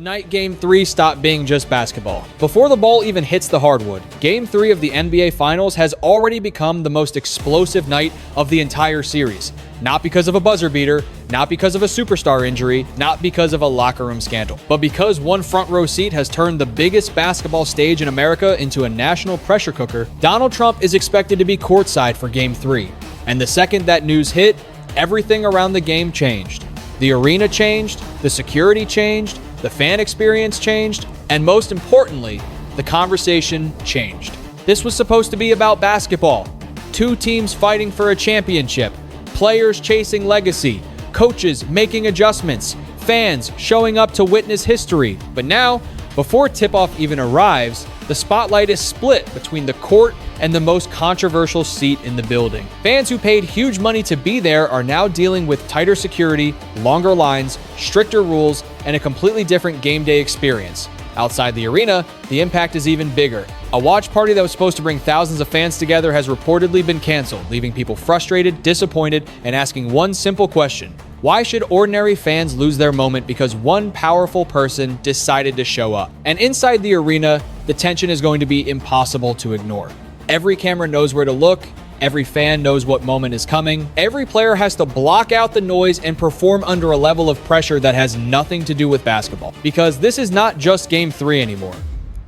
night Game 3 stopped being just basketball. Before the ball even hits the hardwood, Game 3 of the NBA Finals has already become the most explosive night of the entire series. Not because of a buzzer beater, not because of a superstar injury, not because of a locker room scandal, but because one front row seat has turned the biggest basketball stage in America into a national pressure cooker. Donald Trump is expected to be courtside for Game 3. And the second that news hit, everything around the game changed. The arena changed, the security changed, the fan experience changed, and most importantly, the conversation changed. This was supposed to be about basketball. Two teams fighting for a championship, players chasing legacy, coaches making adjustments, fans showing up to witness history. But now, before tip-off even arrives, the spotlight is split between the court and the most controversial seat in the building. Fans who paid huge money to be there are now dealing with tighter security, longer lines, stricter rules, and a completely different game day experience. Outside the arena, the impact is even bigger. A watch party that was supposed to bring thousands of fans together has reportedly been canceled, leaving people frustrated, disappointed, and asking one simple question: why should ordinary fans lose their moment because one powerful person decided to show up? And inside the arena, the tension is going to be impossible to ignore. Every camera knows where to look. Every fan knows what moment is coming. Every player has to block out the noise and perform under a level of pressure that has nothing to do with basketball. Because this is not just Game 3 anymore.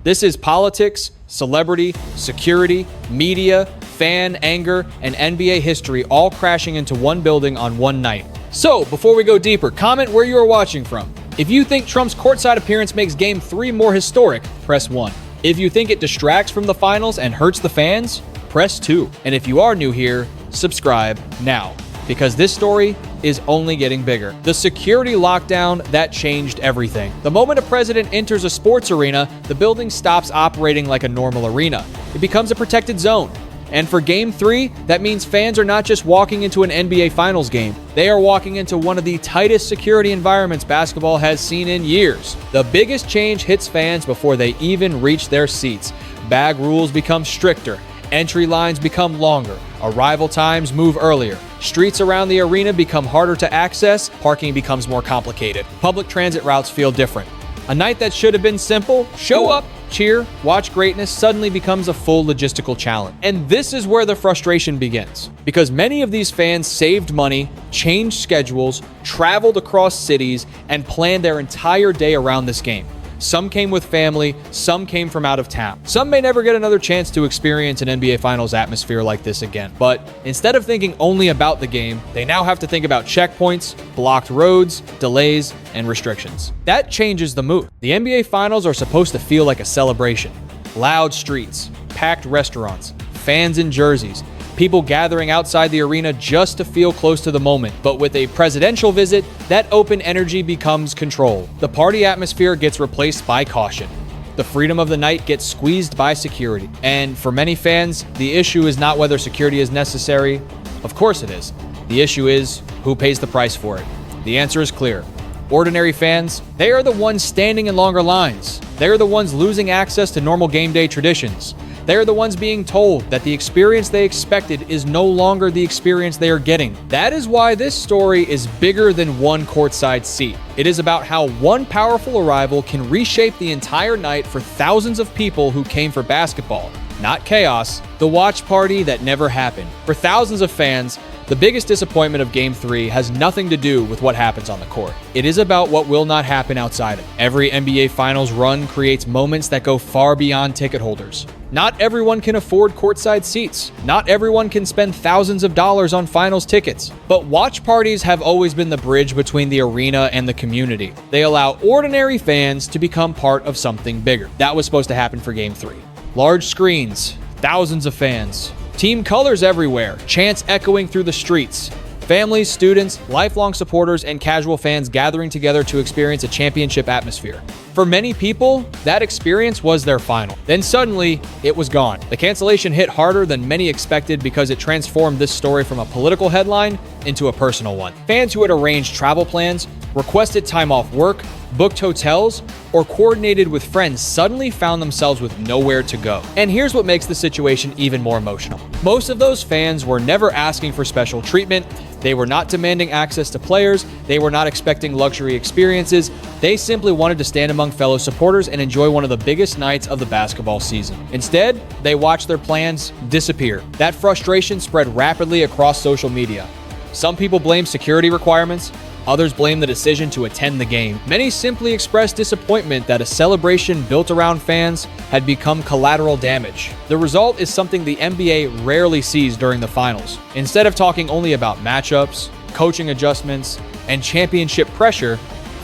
This is politics, celebrity, security, media, fan anger, and NBA history all crashing into one building on one night. So, before we go deeper, comment where you are watching from. If you think Trump's courtside appearance makes Game 3 more historic, press 1. If you think it distracts from the finals and hurts the fans, press 2. And if you are new here, subscribe now, because this story is only getting bigger. The security lockdown, that changed everything. The moment a president enters a sports arena, the building stops operating like a normal arena. It becomes a protected zone. And for Game 3, that means fans are not just walking into an NBA Finals game. They are walking into one of the tightest security environments basketball has seen in years. The biggest change hits fans before they even reach their seats. Bag rules become stricter. Entry lines become longer. Arrival times move earlier. Streets around the arena become harder to access. Parking becomes more complicated. Public transit routes feel different. A night that should have been simple, show up, cheer, watch greatness, suddenly becomes a full logistical challenge. And this is where the frustration begins. Because many of these fans saved money, changed schedules, traveled across cities, and planned their entire day around this game. Some came with family, some came from out of town. Some may never get another chance to experience an NBA Finals atmosphere like this again. But instead of thinking only about the game, they now have to think about checkpoints, blocked roads, delays, and restrictions. That changes the mood. The NBA Finals are supposed to feel like a celebration. Loud streets, packed restaurants, fans in jerseys, people gathering outside the arena just to feel close to the moment. But with a presidential visit, that open energy becomes control. The party atmosphere gets replaced by caution. The freedom of the night gets squeezed by security. And for many fans, the issue is not whether security is necessary. Of course it is. The issue is who pays the price for it. The answer is clear. Ordinary fans, they are the ones standing in longer lines. They are the ones losing access to normal game day traditions. They are the ones being told that the experience they expected is no longer the experience they are getting. That is why this story is bigger than one courtside seat. It is about how one powerful arrival can reshape the entire night for thousands of people who came for basketball, not chaos, the watch party that never happened. For thousands of fans, the biggest disappointment of Game 3 has nothing to do with what happens on the court. It is about what will not happen outside it. Every NBA Finals run creates moments that go far beyond ticket holders. Not everyone can afford courtside seats. Not everyone can spend thousands of dollars on finals tickets. But watch parties have always been the bridge between the arena and the community. They allow ordinary fans to become part of something bigger. That was supposed to happen for Game 3. Large screens, thousands of fans, team colors everywhere, chants echoing through the streets. Families, students, lifelong supporters, and casual fans gathering together to experience a championship atmosphere. For many people, that experience was their final. Then suddenly, it was gone. The cancellation hit harder than many expected because it transformed this story from a political headline into a personal one. Fans who had arranged travel plans, requested time off work, booked hotels, or coordinated with friends suddenly found themselves with nowhere to go. And here's what makes the situation even more emotional. Most of those fans were never asking for special treatment. They were not demanding access to players. They were not expecting luxury experiences. They simply wanted to stand among among fellow supporters and enjoy one of the biggest nights of the basketball season. Instead, they watch their plans disappear. That frustration spread rapidly across social media. Some people blame security requirements, others blame the decision to attend the game. Many simply expressed disappointment that a celebration built around fans had become collateral damage. The result is something the NBA rarely sees during the finals. Instead of talking only about matchups, coaching adjustments, and championship pressure,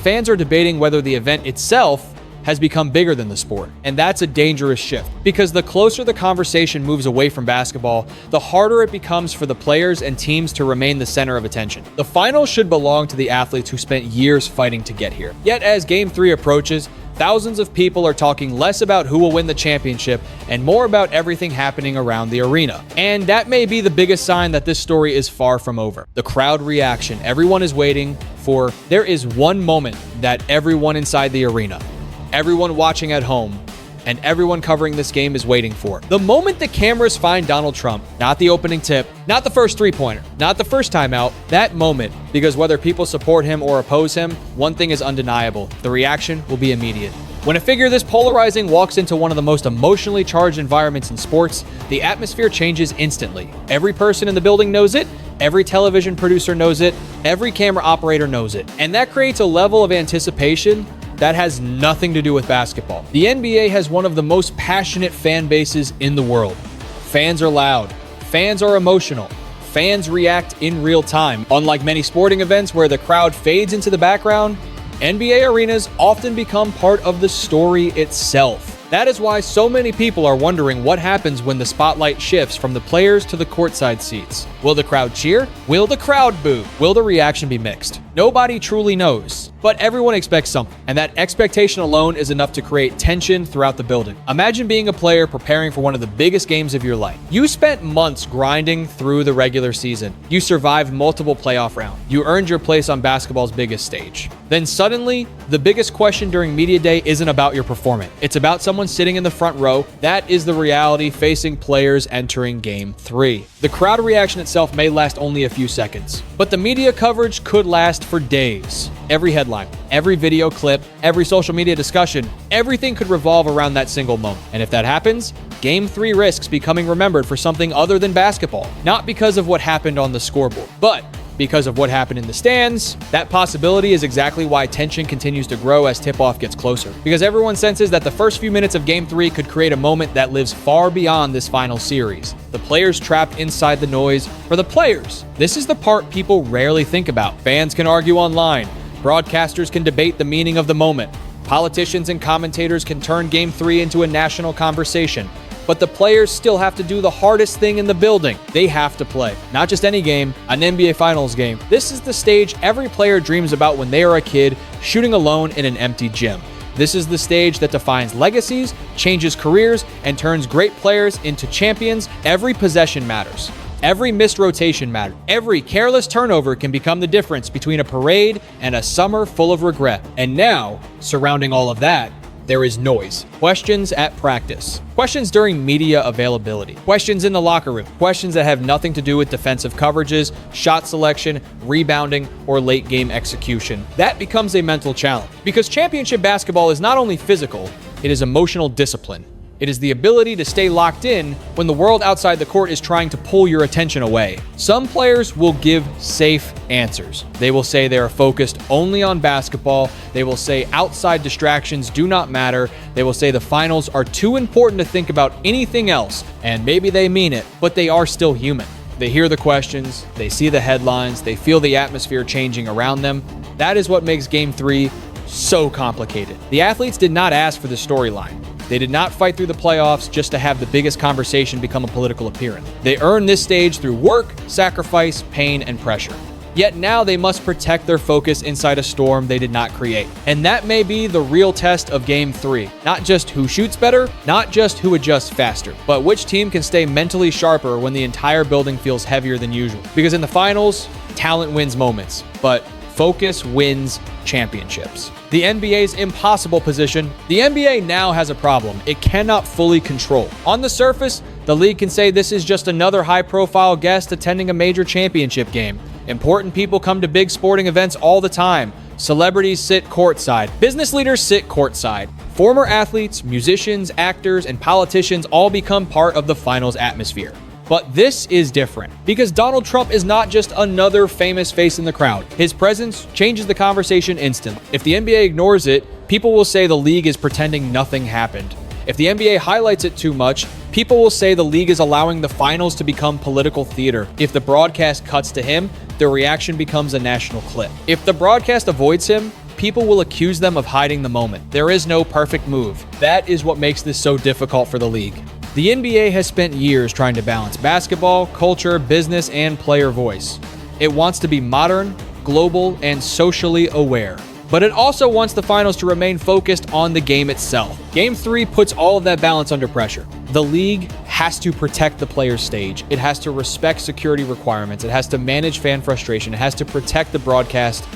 fans are debating whether the event itself has become bigger than the sport. And that's a dangerous shift, because the closer the conversation moves away from basketball, the harder it becomes for the players and teams to remain the center of attention. The finals should belong to the athletes who spent years fighting to get here. Yet as Game 3 approaches, thousands of people are talking less about who will win the championship and more about everything happening around the arena. And that may be the biggest sign that this story is far from over. The crowd reaction everyone is waiting for. There is one moment that everyone inside the arena, everyone watching at home, and everyone covering this game is waiting for. The moment the cameras find Donald Trump, not the opening tip, not the first three-pointer, not the first timeout, that moment, because whether people support him or oppose him, one thing is undeniable: the reaction will be immediate. When a figure this polarizing walks into one of the most emotionally charged environments in sports, the atmosphere changes instantly. Every person in the building knows it, every television producer knows it, every camera operator knows it, and that creates a level of anticipation that has nothing to do with basketball. The NBA has one of the most passionate fan bases in the world. Fans are loud. Fans are emotional. Fans react in real time. Unlike many sporting events where the crowd fades into the background, NBA arenas often become part of the story itself. That is why so many people are wondering what happens when the spotlight shifts from the players to the courtside seats. Will the crowd cheer? Will the crowd boo? Will the reaction be mixed? Nobody truly knows, but everyone expects something, and that expectation alone is enough to create tension throughout the building. Imagine being a player preparing for one of the biggest games of your life. You spent months grinding through the regular season. You survived multiple playoff rounds. You earned your place on basketball's biggest stage. Then suddenly, the biggest question during media day isn't about your performance. It's about someone sitting in the front row. That is the reality facing players entering Game 3. The crowd reaction itself may last only a few seconds, but the media coverage could last for days. Every headline, every video clip, every social media discussion, everything could revolve around that single moment. And if that happens, Game 3 risks becoming remembered for something other than basketball. Not because of what happened on the scoreboard, but because of what happened in the stands. That possibility is exactly why tension continues to grow as tip-off gets closer. Because everyone senses that the first few minutes of Game 3 could create a moment that lives far beyond this final series. The players trapped inside the noise. For the players, this is the part people rarely think about. Fans can argue online. Broadcasters can debate the meaning of the moment. Politicians and commentators can turn Game 3 into a national conversation. But the players still have to do the hardest thing in the building. They have to play. Not just any game, an NBA Finals game. This is the stage every player dreams about when they are a kid, shooting alone in an empty gym. This is the stage that defines legacies, changes careers, and turns great players into champions. Every possession matters. Every missed rotation matters. Every careless turnover can become the difference between a parade and a summer full of regret. And now, surrounding all of that, there is noise. Questions at practice. Questions during media availability. Questions in the locker room. Questions that have nothing to do with defensive coverages, shot selection, rebounding, or late game execution. That becomes a mental challenge. Because championship basketball is not only physical, it is emotional discipline. It is the ability to stay locked in when the world outside the court is trying to pull your attention away. Some players will give safe answers. They will say they are focused only on basketball. They will say outside distractions do not matter. They will say the finals are too important to think about anything else. And maybe they mean it, but they are still human. They hear the questions, they see the headlines, they feel the atmosphere changing around them. That is what makes Game 3 so complicated. The athletes did not ask for the storyline. They did not fight through the playoffs just to have the biggest conversation become a political appearance. They earned this stage through work, sacrifice, pain, and pressure. Yet now they must protect their focus inside a storm they did not create. And that may be the real test of Game 3. Not just who shoots better, not just who adjusts faster, but which team can stay mentally sharper when the entire building feels heavier than usual. Because in the finals, talent wins moments, but focus wins championships. The NBA's impossible position. The NBA now has a problem it cannot fully control. On the surface, the league can say this is just another high-profile guest attending a major championship game. Important people come to big sporting events all the time. Celebrities sit courtside. Business leaders sit courtside. Former athletes, musicians, actors, and politicians all become part of the finals atmosphere. But this is different because Donald Trump is not just another famous face in the crowd. His presence changes the conversation instantly. If the NBA ignores it, people will say the league is pretending nothing happened. If the NBA highlights it too much, people will say the league is allowing the finals to become political theater. If the broadcast cuts to him, the reaction becomes a national clip. If the broadcast avoids him, people will accuse them of hiding the moment. There is no perfect move. That is what makes this so difficult for the league. The NBA has spent years trying to balance basketball, culture, business, and player voice. It wants to be modern, global, and socially aware. But it also wants the finals to remain focused on the game itself. Game 3 puts all of that balance under pressure. The league has to protect the player's stage. It has to respect security requirements. It has to manage fan frustration. It has to protect the broadcast.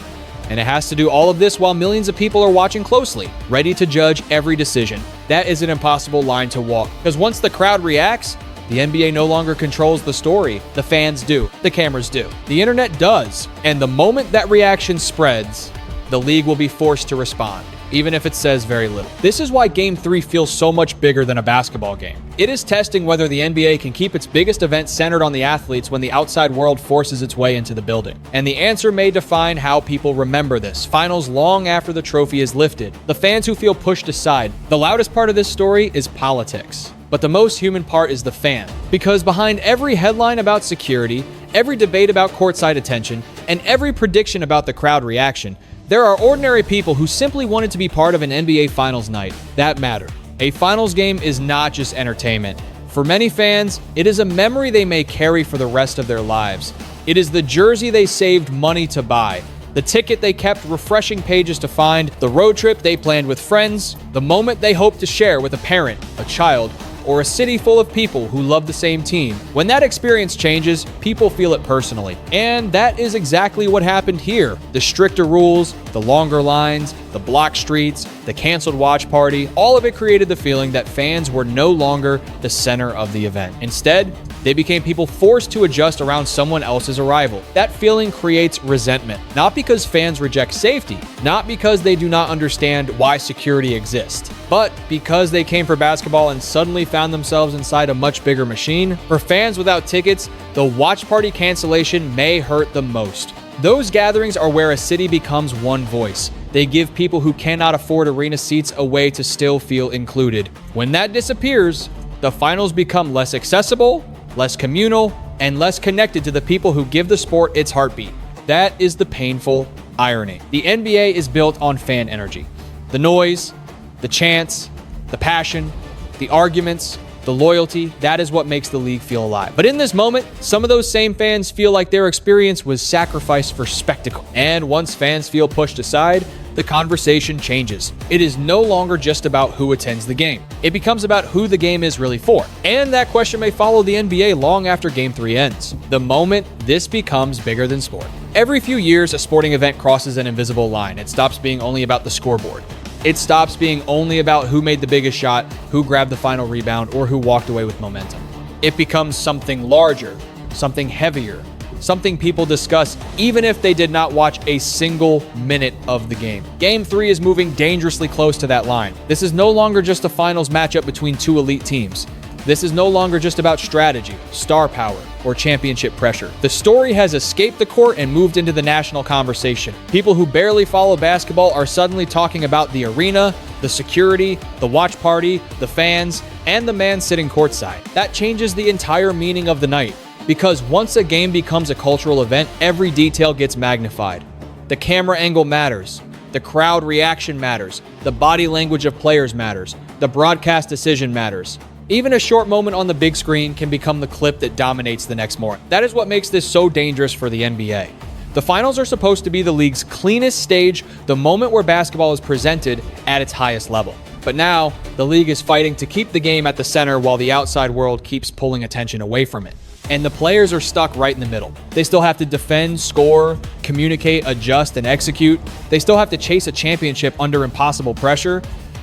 And it has to do all of this while millions of people are watching closely, ready to judge every decision. That is an impossible line to walk, because once the crowd reacts, the NBA no longer controls the story. The fans do. The cameras do. The internet does. And the moment that reaction spreads, the league will be forced to respond, even if it says very little. This is why Game 3 feels so much bigger than a basketball game. It is testing whether the NBA can keep its biggest event centered on the athletes when the outside world forces its way into the building. And the answer may define how people remember this finals long after the trophy is lifted. The fans who feel pushed aside. The loudest part of this story is politics. But the most human part is the fan. Because behind every headline about security, every debate about courtside attention, and every prediction about the crowd reaction, there are ordinary people who simply wanted to be part of an NBA Finals night that matter. A Finals game is not just entertainment. For many fans, it is a memory they may carry for the rest of their lives. It is the jersey they saved money to buy, the ticket they kept refreshing pages to find, the road trip they planned with friends, the moment they hoped to share with a parent, a child, or a city full of people who love the same team. When that experience changes, people feel it personally. And that is exactly what happened here. The stricter rules, the longer lines, the blocked streets, the canceled watch party, all of it created the feeling that fans were no longer the center of the event. Instead, they became people forced to adjust around someone else's arrival. That feeling creates resentment, not because fans reject safety, not because they do not understand why security exists, but because they came for basketball and suddenly found themselves inside a much bigger machine. For fans without tickets, the watch party cancellation may hurt the most. Those gatherings are where a city becomes one voice. They give people who cannot afford arena seats a way to still feel included. When that disappears, the finals become less accessible, less communal, and less connected to the people who give the sport its heartbeat. That is the painful irony. The NBA is built on fan energy. The noise, the chants, the passion, the arguments, the loyalty, that is what makes the league feel alive. But in this moment, some of those same fans feel like their experience was sacrificed for spectacle. And once fans feel pushed aside, the conversation changes. It is no longer just about who attends the game. It becomes about who the game is really for. And that question may follow the NBA long after Game 3 ends. The moment this becomes bigger than sport. Every few years, a sporting event crosses an invisible line. It stops being only about the scoreboard. It stops being only about who made the biggest shot, who grabbed the final rebound, or who walked away with momentum. It becomes something larger, something heavier, something people discuss even if they did not watch a single minute of the game. Game 3 is moving dangerously close to that line. This is no longer just a finals matchup between two elite teams. This is no longer just about strategy, star power, or championship pressure. The story has escaped the court and moved into the national conversation. People who barely follow basketball are suddenly talking about the arena, the security, the watch party, the fans, and the man sitting courtside. That changes the entire meaning of the night. Because once a game becomes a cultural event, every detail gets magnified. The camera angle matters. The crowd reaction matters. The body language of players matters. The broadcast decision matters. Even a short moment on the big screen can become the clip that dominates the next morning. That is what makes this so dangerous for the NBA. The finals are supposed to be the league's cleanest stage, the moment where basketball is presented at its highest level. But now, the league is fighting to keep the game at the center while the outside world keeps pulling attention away from it. And the players are stuck right in the middle. They still have to defend, score, communicate, adjust, and execute. They still have to chase a championship under impossible pressure.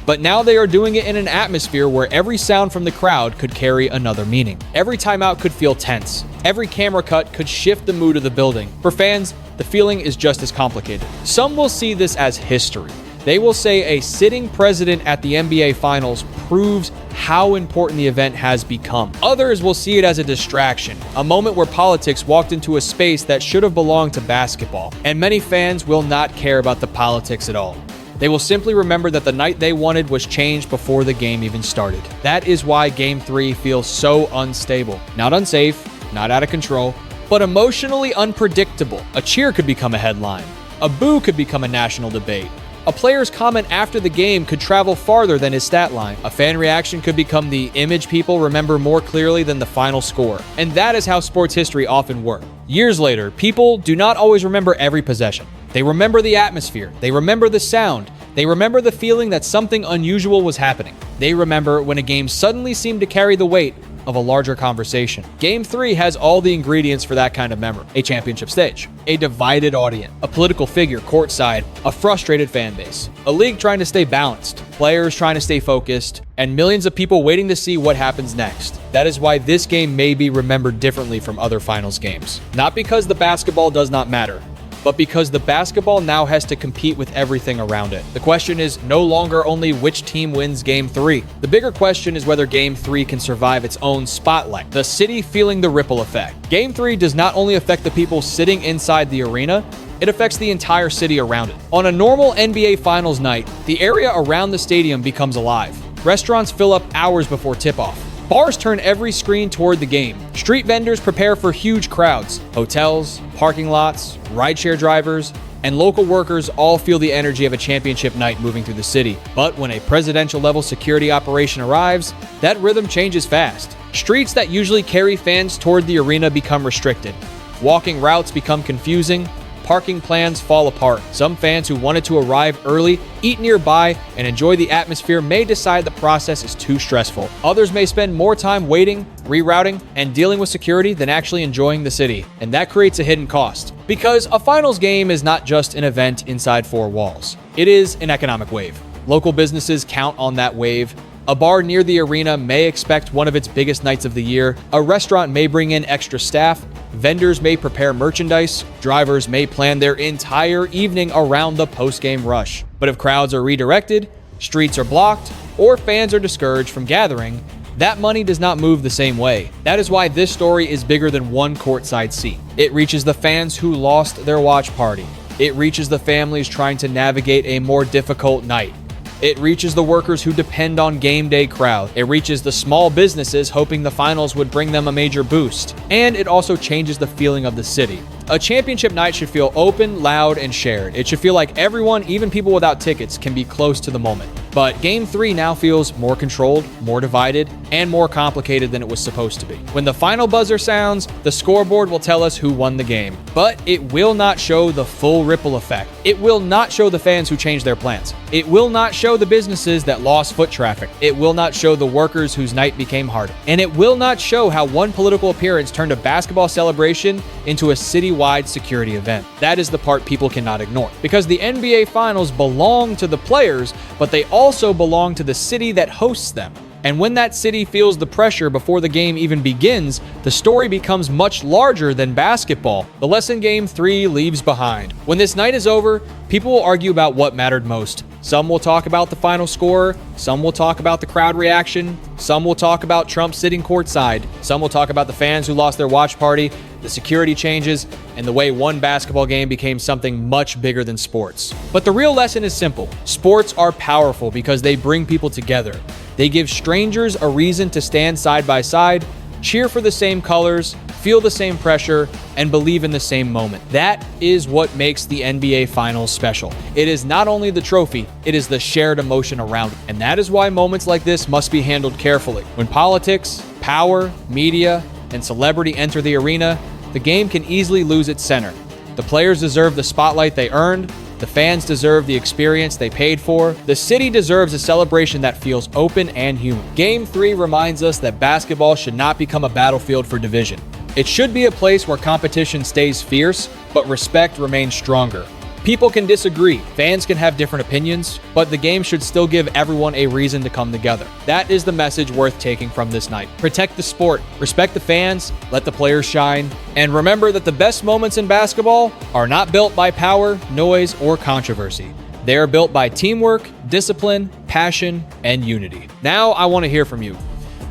But now they are doing it in an atmosphere where every sound from the crowd could carry another meaning. Every timeout could feel tense. Every camera cut could shift the mood of the building. For fans, the feeling is just as complicated. Some will see this as history. They will say a sitting president at the NBA Finals proves how important the event has become. Others will see it as a distraction, a moment where politics walked into a space that should have belonged to basketball. And many fans will not care about the politics at all. They will simply remember that the night they wanted was changed before the game even started. That is why Game 3 feels so unstable. Not unsafe, not out of control, but emotionally unpredictable. A cheer could become a headline. A boo could become a national debate. A player's comment after the game could travel farther than his stat line. A fan reaction could become the image people remember more clearly than the final score. And that is how sports history often works. Years later, people do not always remember every possession. They remember the atmosphere. They remember the sound. They remember the feeling that something unusual was happening. They remember when a game suddenly seemed to carry the weight of a larger conversation. Game 3 has all the ingredients for that kind of memory. A championship stage, a divided audience, a political figure courtside, a frustrated fan base, a league trying to stay balanced, players trying to stay focused, and millions of people waiting to see what happens next. That is why this game may be remembered differently from other finals games. Not because the basketball does not matter, but because the basketball now has to compete with everything around it. The question is no longer only which team wins Game 3. The bigger question is whether Game 3 can survive its own spotlight, the city feeling the ripple effect. Game 3 does not only affect the people sitting inside the arena, it affects the entire city around it. On a normal NBA Finals night, the area around the stadium becomes alive. Restaurants fill up hours before tip-off. Bars turn every screen toward the game. Street vendors prepare for huge crowds. Hotels, parking lots, rideshare drivers, and local workers all feel the energy of a championship night moving through the city. But when a presidential-level security operation arrives, that rhythm changes fast. Streets that usually carry fans toward the arena become restricted. Walking routes become confusing. Parking plans fall apart. Some fans who wanted to arrive early, eat nearby, and enjoy the atmosphere may decide the process is too stressful. Others may spend more time waiting, rerouting, and dealing with security than actually enjoying the city. And that creates a hidden cost. Because a finals game is not just an event inside four walls. It is an economic wave. Local businesses count on that wave. A bar near the arena may expect one of its biggest nights of the year. A restaurant may bring in extra staff. Vendors may prepare merchandise. Drivers may plan their entire evening around the post-game rush. But if crowds are redirected, streets are blocked, or fans are discouraged from gathering, that money does not move the same way. That is why this story is bigger than one courtside seat. It reaches the fans who lost their watch party. It reaches the families trying to navigate a more difficult night. It reaches the workers who depend on game day crowd. It reaches the small businesses hoping the finals would bring them a major boost. And it also changes the feeling of the city. A championship night should feel open, loud, and shared. It should feel like everyone, even people without tickets, can be close to the moment. But Game 3 now feels more controlled, more divided, and more complicated than it was supposed to be. When the final buzzer sounds, the scoreboard will tell us who won the game. But it will not show the full ripple effect. It will not show the fans who changed their plans. It will not show the businesses that lost foot traffic. It will not show the workers whose night became harder. And it will not show how one political appearance turned a basketball celebration into a citywide security event. That is the part people cannot ignore. Because the NBA Finals belong to the players, but they also belong to the city that hosts them. And when that city feels the pressure before the game even begins, the story becomes much larger than basketball. The lesson Game 3 leaves behind. When this night is over, people will argue about what mattered most. Some will talk about the final score. Some will talk about the crowd reaction. Some will talk about Trump sitting courtside. Some will talk about the fans who lost their watch party, the security changes, and the way one basketball game became something much bigger than sports. But the real lesson is simple. Sports are powerful because they bring people together. They give strangers a reason to stand side by side, cheer for the same colors, feel the same pressure, and believe in the same moment. That is what makes the NBA Finals special. It is not only the trophy, it is the shared emotion around it. And that is why moments like this must be handled carefully. When politics, power, media, and celebrity enter the arena, the game can easily lose its center. The players deserve the spotlight they earned. The fans deserve the experience they paid for. The city deserves a celebration that feels open and human. Game 3 reminds us that basketball should not become a battlefield for division. It should be a place where competition stays fierce, but respect remains stronger. People can disagree, fans can have different opinions, but the game should still give everyone a reason to come together. That is the message worth taking from this night. Protect the sport, respect the fans, let the players shine, and remember that the best moments in basketball are not built by power, noise, or controversy. They are built by teamwork, discipline, passion, and unity. Now I want to hear from you.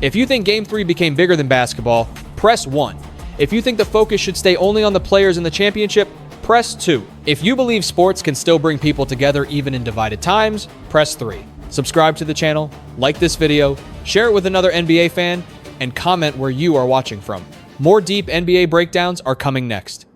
If you think Game 3 became bigger than basketball, press 1. If you think the focus should stay only on the players in the championship, press 2. If you believe sports can still bring people together even in divided times, press 3. Subscribe to the channel, like this video, share it with another NBA fan, and comment where you are watching from. More deep NBA breakdowns are coming next.